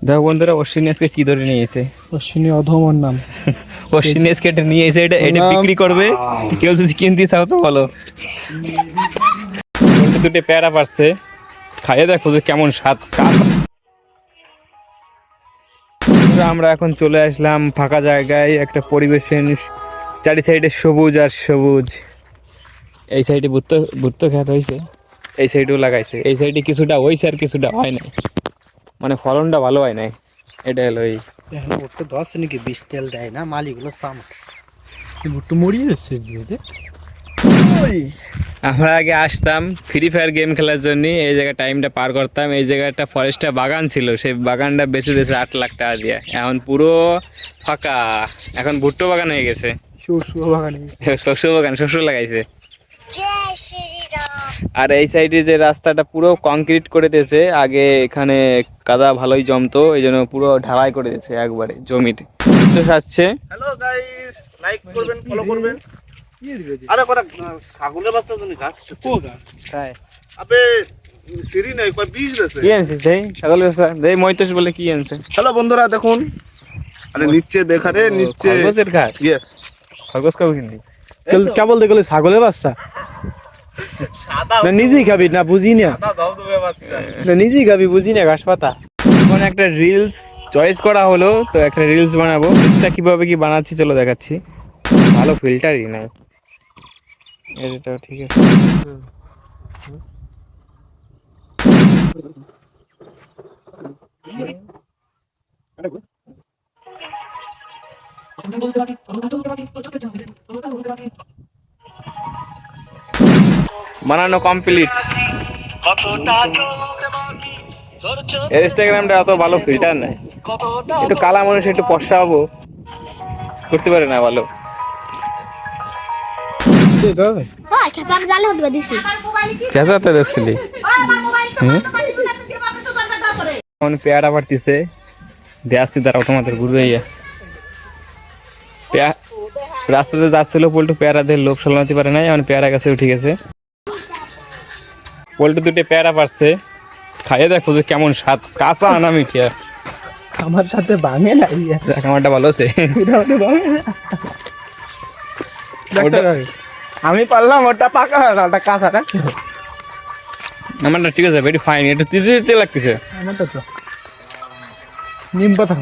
দেখো বন্ধুরা, অশ্বিনী আজকে কি ধরে নিয়ে এসে। অশ্বিনী অধমর নাম। অশ্বিনী আজকে এটা নিয়ে এসে, এটা বিক্রি করবে। কেউ যদি কিনতে চাও তো বলো। দুটো পেয়ারা পারছে, খাইয়ে দেখো যে কেমন স্বাদ। আমরা এখন চলে আসলাম ফাঁকা জায়গায়, একটা পরিবেশন, চারি সাইডে সবুজ আর সবুজ। এই সাইডে ভুট্টো ভুট্টো খেত হয়েছে, এই সাইডেও লাগাইছে। এই সাইডে কিছুটা হয়েছে আর কিছুটা হয় নাই, মানে ফলনটা ভালো হয় নাই। এটা হলো এই এখন ভুট্টো ধরছে নাকি, বিষ তেল দেয় না মালিগুলো চাম। ভুট্টো মরিয়ে যাচ্ছে। আমরা আগে আসতাম ফ্রি ফায়ার গেম খেলার জন্য, এই জায়গায় টাইমটা পার করতাম। এই জায়গাটা ফরেস্টটা বাগান ছিল, সেই বাগানটা বেঁচে দিয়েছে 8 লাখ টাকা দিয়ে। এখন পুরো ফাঁকা, এখন ভুট্টো বাগান হয়ে গেছে। শস্য বাগানে শস্য বাগান, শস্য লাগাইছে। আর এই সাইডে যে রাস্তাটা পুরো কংক্রিট করে দিয়েছে, আগে এখানে কাদা ভালোই জমতো, এই জন্য পুরো ঢালাই করে দিয়েছে একবারে জমিতে। তো আসছে। হ্যালো গাইস, লাইক করবেন, ফলো করবেন। আরে কটা ছাগলের বাচ্চা জন্য গাছ তাই আবে সিরি নাই কয় বীজ দেছে। কি আনছিস দেই ছাগল বেচা দেই মইতোষ বলে কি আনছে? হ্যালো বন্ধুরা দেখুন, আরে নিচে দেখা রে, নিচে খরগোশের ঘাট। ইয়েস, খরগোশ খাবো কিন্তু কেবল দেখলে ছাগলের বাচ্চা সাদা না, নিজেই খাবি না বুঝি না, সাদা ধবধবে বাচ্চা। না নিজেই খাবি বুঝি না ঘাস পাতা। এখন একটা রিলস চয়েস করা হলো, তো একটা রিলস বানাবো। রিলসটা কিভাবে কি বানাচ্ছি চলো দেখাচ্ছি। ভালো ফিল্টারই নাই, এটাও ঠিক আছে। বানানো কমপ্লিট। ইনস্টাগ্রামটা অত ভালো ফিল্টার নাই, একটু কালা মানুষ একটু পশা হবো, করতে পারে না ভালো। চেঁচাতে দেখছিলি পেয়ারা পারতিছে দেয়াচ্ছি, তারাও তোমাদের ঘুরে রাস্তাতে যাচ্ছিল পল্টু, পেয়ারা দিয়ে লোভ সামলাতে পারে নাই, এখন পেয়ারা গাছে উঠে গেছে। পল্টু দুটো পেয়ারা পারছে, খাইয়ে দেখো যে কেমন স্বাদ, কাঁচা আনা মিঠিয়া। আমার সাথে ভাঙে না, দেখ আমারটা ভালো আছে। আমি পারলাম, ওটা পাকা না, ওটা কাঁচাটা। আমারটা ঠিক আছে, ভেরি ফাইন। একটু তিতে তিতে লাগতেছে। আমারটা তো নিম পাতা